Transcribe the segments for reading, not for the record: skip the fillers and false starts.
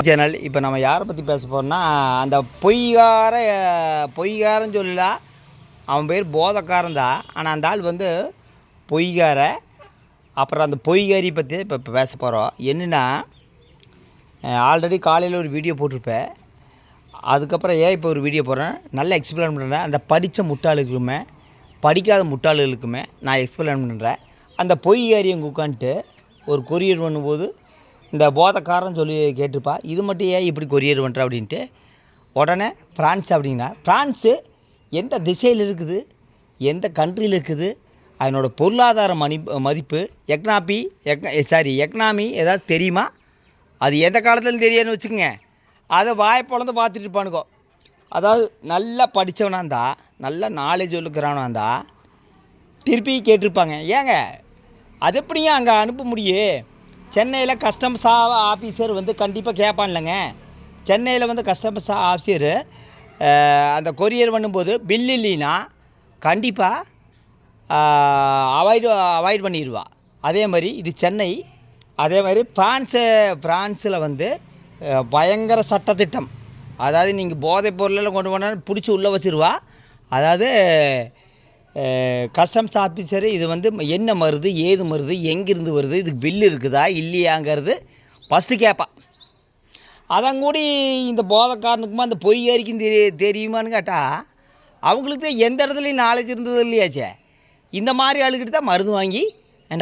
Channel. இப்போ நம்ம யாரை பற்றி பேச போகிறோம்னா, அந்த பொய்காரன்னு சொல்லலாம். அவன் பேர் போதக்காரன் தான். ஆனால் அந்த ஆள் வந்து பொய்கார. அப்புறம் அந்த பொய்காரி பற்றி இப்போ பேச போகிறோம். என்னென்னா, ஆல்ரெடி காலையில் ஒரு வீடியோ போட்டிருப்பேன். அதுக்கப்புறம் இப்போ ஒரு வீடியோ போடுறேன். நல்லா எக்ஸ்பிளைன் பண்ணுறேன். அந்த படித்த முட்டாளுக்குமே படிக்காத முட்டாளுகளுக்குமே நான் எக்ஸ்பிளைன் பண்ணுறேன். அந்த பொய்காரி அங்கே உட்காந்துட்டு ஒரு கொரியர் பண்ணும்போது இந்த போதக்காரன்னு சொல்லி கேட்டிருப்பா. இது மட்டும் ஏன் இப்படி கொரியர் பண்ணுற அப்படின்ட்டு. உடனே ஃப்ரான்ஸ் அப்படின்னா, ஃப்ரான்ஸு எந்த திசையில் இருக்குது, எந்த கண்ட்ரியில் இருக்குது, அதனோட பொருளாதார மதிப்பு எக்கனாமி ஏதாவது தெரியுமா? அது எந்த காலத்துலையும் தெரியாதுன்னு வச்சுக்கோங்க. அதை வாய்ப்பொழந்து பார்த்துட்டு இருப்பானுக்கோ. அதாவது நல்லா படித்தவனாக இருந்தால், நல்ல நாலேஜ் இருக்கிறானா இருந்தால் திருப்பி கேட்டிருப்பாங்க, ஏங்க அது எப்படிங்க அங்கே அனுப்ப முடியும்? சென்னையில் கஸ்டமர்ஸ் ஆஃபீஸர் வந்து கண்டிப்பாக கேட்பான்லங்க. சென்னையில் வந்து கஸ்டமர்ஸ் ஆஃபீஸரு அந்த கொரியர் பண்ணும்போது பில் இல்லைன்னா கண்டிப்பாக அவாய்ட் பண்ணிடுவா. அதே மாதிரி இது சென்னை. அதே மாதிரி ஃப்ரான்ஸில் வந்து பயங்கர சட்டத்திட்டம். அதாவது நீங்கள் போதைப் பொருளெல்லாம் கொண்டு போனாலும் பிடிச்சி உள்ளே வச்சிருவா. அதாவது கஸ்டம்ஸ் ஆஃபீஸரு இது வந்து என்ன வருது, ஏது வருது, எங்கேருந்து வருது, இதுக்கு பில்லு இருக்குதா இல்லையாங்கிறது ஃபஸ்ட்டு கேட்பா. அதங்கூடி இந்த போதைக்காரனுக்குமா அந்த பொய்காரிக்கும் தெரியுமான்னு கேட்டால் அவங்களுக்கு எந்த இடத்துலையும் நாலேஜ் இருந்தது இல்லையாச்சே. இந்த மாதிரி ஆளுக்கிட்ட தான் மருந்து வாங்கி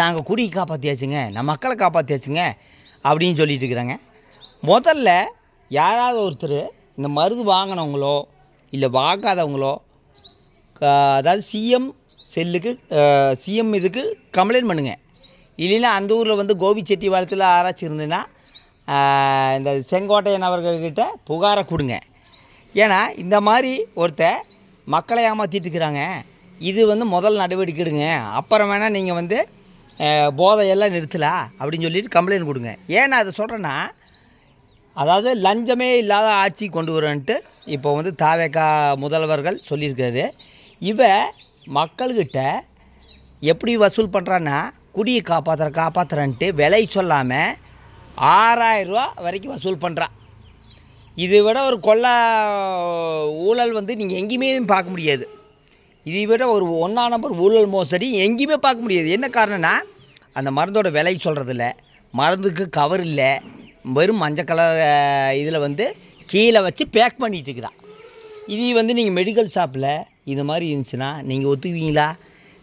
நாங்கள் குடியை காப்பாற்றியாச்சுங்க, நம்ம மக்களை காப்பாற்றியாச்சுங்க அப்படின்னு சொல்லிட்டு இருக்கிறாங்க. முதல்ல யாராவது ஒருத்தர் இந்த மருந்து வாங்கினவங்களோ இல்லை வாங்காதவங்களோ அதாவது சிஎம் செல்லுக்கு சிஎம் இதுக்கு கம்ப்ளைண்ட் பண்ணுங்கள். இல்லைன்னா அந்த ஊரில் வந்து கோபிச்செட்டிப்பாளையத்தில் ஆராய்ச்சி இருந்ததுன்னா இந்த செங்கோட்டையன் அவர்கள்கிட்ட புகாரை கொடுங்க. ஏன்னா இந்த மாதிரி ஒருத்தர் மக்களை ஏமாற்றிட்டு இருக்கிறாங்க. இது வந்து முதல் நடவடிக்கை எடுங்க. அப்புறம் வேணால் நீங்கள் வந்து போதையெல்லாம் நிறுத்தலாம் அப்படின்னு சொல்லிட்டு கம்ப்ளைண்ட் கொடுங்க. ஏன்னா அதை சொல்கிறேன்னா, அதாவது லஞ்சமே இல்லாத ஆட்சி கொண்டு வரன்ட்டு இப்போ வந்து தாவேகா முதல்வர்கள் சொல்லியிருக்காரு. மக்கள்கிட்ட எப்படி வசூல் பண்ணுறான்னா, குடியை காப்பாற்றுறன்ட்டு விலை சொல்லாமல் 6000 ரூபா வரைக்கும் வசூல் பண்ணுறான். இதை விட ஒரு ஊழல் வந்து நீங்கள் எங்கேயுமே பார்க்க முடியாது. இதை விட ஒரு 1ஆம் நம்பர் ஊழல் மோசடி எங்கேயுமே பார்க்க முடியாது. என்ன காரணம்னா, அந்த மருந்தோட விலை சொல்கிறதில்ல, மருந்துக்கு கவர் இல்லை, வெறும் மஞ்சள் கலர் இதில் வந்து கீழே வச்சு பேக் பண்ணிகிட்டு இருக்குதான். இது வந்து நீங்கள் மெடிக்கல் ஷாப்பில் இது மாதிரி இருந்துச்சுன்னா நீங்கள் ஒத்துக்குவீங்களா?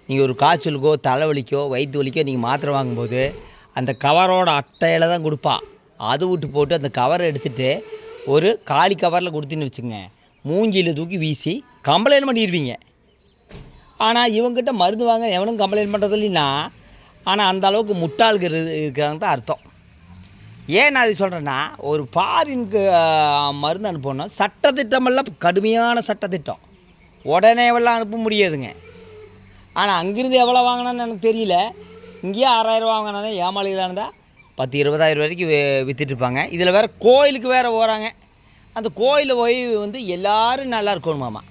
நீங்கள் ஒரு காய்ச்சலுக்கோ தலைவலிக்கோ வயிற்று வலிக்கோ நீங்கள் மாத்திரை வாங்கும்போது அந்த கவரோட அட்டையில் தான் கொடுப்பா. அது விட்டு போட்டு அந்த கவரை எடுத்துகிட்டு ஒரு காலி கவரில் கொடுத்துன்னு வச்சுங்க, மூஞ்சியில் தூக்கி வீசி கம்ப்ளைண்ட் பண்ணிடுவீங்க. ஆனால் இவங்ககிட்ட மருந்து வாங்க எவனும் கம்ப்ளைண்ட் பண்ணுறது இல்லைன்னா, ஆனால் அந்த அளவுக்கு முட்டாள்கள் இருக்கிறாங்க தான் அர்த்தம். ஏன் நான் அது சொல்கிறேன்னா, ஒரு ஃபாரினுக்கு மருந்து அனுப்பணும் சட்டத்திட்டமெல்லாம் கடுமையான சட்டத்திட்டம். உடனே எவ்வளோ அனுப்ப முடியாதுங்க. ஆனால் அங்கேருந்து எவ்வளோ வாங்கினான்னு எனக்கு தெரியல. இங்கேயே 6000 ரூபா வாங்கினானே ஏமாளிகளாக இருந்தால் 10-20 வரைக்கும் விற்றுட்ருப்பாங்க. இதில் வேறு கோயிலுக்கு வேறு போகிறாங்க. அந்த கோயிலில் போய் வந்து எல்லோரும் நல்லா இருக்கணுமாமா.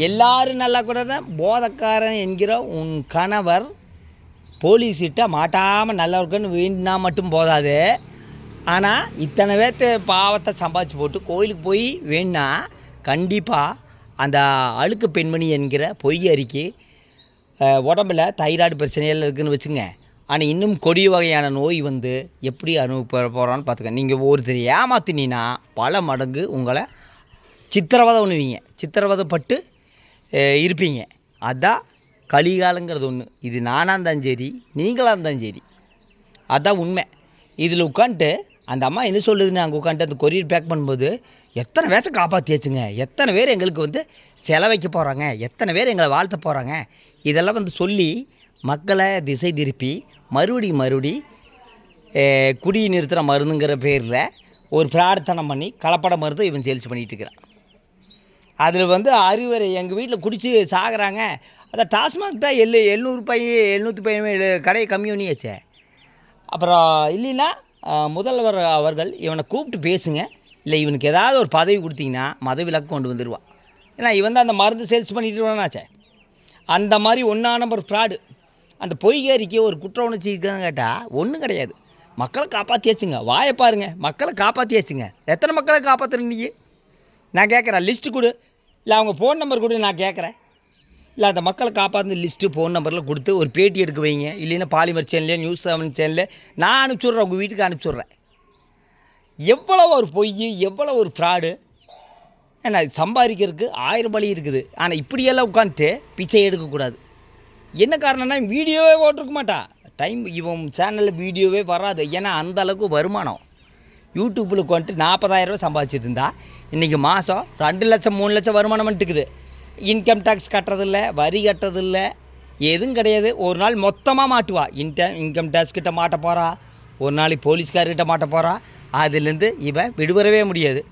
எல்லோரும் நல்லா கூட தான் போதைக்காரன் என்கிற உன் கணவர் போலீஸ்கிட்ட மாட்டாமல் நல்லா இருக்குன்னு வேண்டினா மட்டும் போதாது. ஆனால் இத்தனை பேர்த்து பாவத்தை சம்பாதிச்சு போட்டு கோயிலுக்கு போய் வேணுன்னா கண்டிப்பாக அந்த அழுக்கு பெண்மணி என்கிற பொய்யறிக்கை உடம்பில் தைராய்டு பிரச்சனையெல்லாம் இருக்குதுன்னு வச்சுங்க. ஆனால் இன்னும் கொடிய வகையான நோய் வந்து எப்படி அனுப்ப போகிறான்னு பார்த்துக்க. நீங்கள் ஒருத்தர் ஏமாத்தினா பல மடங்கு உங்களை சித்திரவதை பண்ணுவீங்க, சித்திரவதைப்பட்டு இருப்பீங்க. அதுதான் கலிகாலங்கிறது ஒன்று. இது நானாக இருந்தாலும் சரி, நீங்களாக இருந்தாலும் சரி, அதுதான் உண்மை. இதில் உட்காந்துட்டு அந்த அம்மா என்ன சொல்லுதுன்னு அங்கே உட்காந்துட்டு அந்த கொரியர் பேக் பண்ணும்போது எத்தனை பேர்த்த காப்பாற்றியாச்சுங்க, எத்தனை பேர் எங்களுக்கு வந்து செலவைக்க போகிறாங்க, எத்தனை பேர் எங்களை வாழ்த்த போகிறாங்க, இதெல்லாம் வந்து சொல்லி மக்களை திசை திருப்பி மறுபடி குடி நிறுத்துகிற மருந்துங்கிற பேரில் ஒரு பிரார்த்தனை பண்ணி கலப்பட மருந்து இவன் சேல்ஸ் பண்ணிகிட்டு இருக்கிறான். அதில் வந்து அறிவுரை எங்கள் வீட்டில் குடித்து சாகிறாங்க. அதை டாஸ்மாக் தான் 717 கடையை கம்மி பண்ணியாச்சே. அப்புறம் இல்லைன்னா முதல்வர் அவர்கள் இவனை கூப்பிட்டு பேசுங்க, இல்லை இவனுக்கு ஏதாவது ஒரு பதவி கொடுத்தீங்கன்னா மதவிலக்கு கொண்டு வந்துடுவான். ஏன்னா இவன் தான் அந்த மருந்து சேல்ஸ் பண்ணிட்டு வானாச்சே. அந்த மாதிரி 1ஆம் நம்பர் ஃப்ராடு. அந்த பொய்காரிக்கு ஒரு குற்ற உணர்ச்சி இருக்குன்னு கேட்டால் ஒன்றும் கிடையாது. மக்களை காப்பாற்றியாச்சுங்க. வாயை பாருங்க, மக்களை காப்பாற்றியாச்சுங்க. எத்தனை மக்களை காப்பாற்றுறீங்க நீங்கள்? நான் கேட்குறேன், லிஸ்ட்டு கொடு, இல்லை அவங்க ஃபோன் நம்பர் கொடு, நான் கேட்குறேன். இல்லை அந்த மக்களை காப்பாற்று லிஸ்ட்டு ஃபோன் நம்பரில் கொடுத்து ஒரு பேட்டி எடுக்க வைங்க. இல்லைன்னா பாலிமர் சேனல்லே, நியூஸ் 7 சேனலில் நான் அனுப்பிச்சுட்றேன், உங்கள் வீட்டுக்கு அனுப்பிச்சுட்றேன். எவ்வளோ ஒரு பொய், எவ்வளோ ஒரு ஃப்ராடு. ஏன்னா சம்பாதிக்கிறதுக்கு 1000 வழி இருக்குது. ஆனால் இப்படியெல்லாம் உட்காந்துட்டு பிச்சை எடுக்கக்கூடாது. என்ன காரணம்னா வீடியோவே ஓட்டிருக்க மாட்டா. இவன் சேனலில் வீடியோவே வராது. ஏன்னா அந்தளவுக்கு வருமானம். யூடியூப்பில் உட்காந்துட்டு 40,000 சம்பாதிச்சிட்டு இருந்தா இன்றைக்கி மாதம் 2 லட்சம் 3 லட்சம் வருமானம் வந்துட்டுக்குது. இன்கம் டேக்ஸ் கட்டுறதில்ல, வரி கட்டுறதில்ல, எதுவும் கிடையாது. ஒரு நாள் மொத்தமாக மாட்டுவா. இன்கம் டேக்ஸ் கிட்ட மாட்ட போகிறா, ஒரு நாளைக்கு போலீஸ்கார்கிட்ட மாட்ட போகிறா. அதுலேருந்து இவன் விடுபடவே முடியாது.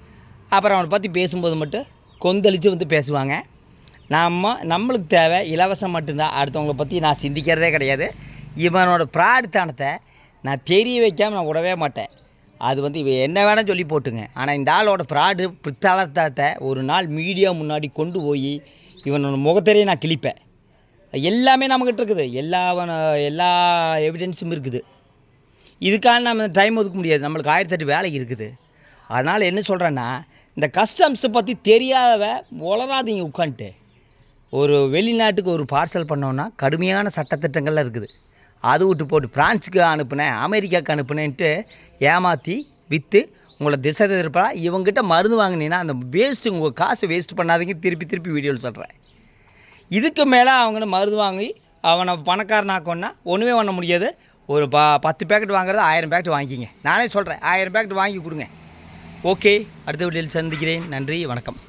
அப்புறம் அவனை பற்றி பேசும்போது மட்டும் கொந்தளித்து வந்து பேசுவாங்க. நம்மளுக்கு தேவை இலவசம் மட்டும்தான். அடுத்தவங்களை பற்றி நான் சிந்திக்கிறதே கிடையாது. இவனோட பிராடுத்தனத்தை நான் தெரிய வைக்காமல் நான் விடவே மாட்டேன். அது வந்து இவன் என்ன வேணால் சொல்லி போட்டுங்க. ஆனால் இந்த ஆளோட ஃப்ராடு பித்தளத்தனத்தை ஒரு நாள் மீடியா முன்னாடி கொண்டு போய் இவனோட முகத்திலேயே நான் கிழிப்பேன். எல்லாமே நம்மக்கிட்ட இருக்குது, எல்லா எவிடன்ஸும் இருக்குது. இதுக்காக நம்ம டைம் ஒதுக்க முடியாது. நம்மளுக்கு 1008 வேலை இருக்குது. அதனால் என்ன சொல்கிறேன்னா, இந்த கஸ்டம்ஸை பற்றி தெரியாதவ உளராதீங்க உட்காந்துட்டு. ஒரு வெளிநாட்டுக்கு ஒரு பார்சல் பண்ணோன்னா கடுமையான சட்டத்திட்டங்கள்லாம் இருக்குது. அது விட்டு போட்டு ஃப்ரான்ஸுக்கு அனுப்புனேன், அமெரிக்காவுக்கு அனுப்புனேன்ட்டு ஏமாற்றி விற்று உங்களை திசை திருப்பா. இவங்ககிட்ட மருந்து வாங்கினீங்கன்னா அந்த வேஸ்ட்டு, உங்கள் காசு வேஸ்ட் பண்ணாதீங்க. திருப்பி வீடியோவில் சொல்கிறேன். இதுக்கு மேலே அவங்க மருந்து வாங்கி அவனை பணக்காரனாக்கோன்னா ஒன்றுமே பண்ண முடியாது. ஒரு 10 பேக்கெட் வாங்குறது 1000 பேக்கெட் வாங்கிக்கிங்க. நானே சொல்கிறேன், 1000 பேக்கெட் வாங்கி கொடுங்க. ஓகே, அடுத்த வீடியோவில் சந்திக்கிறேன். நன்றி, வணக்கம்.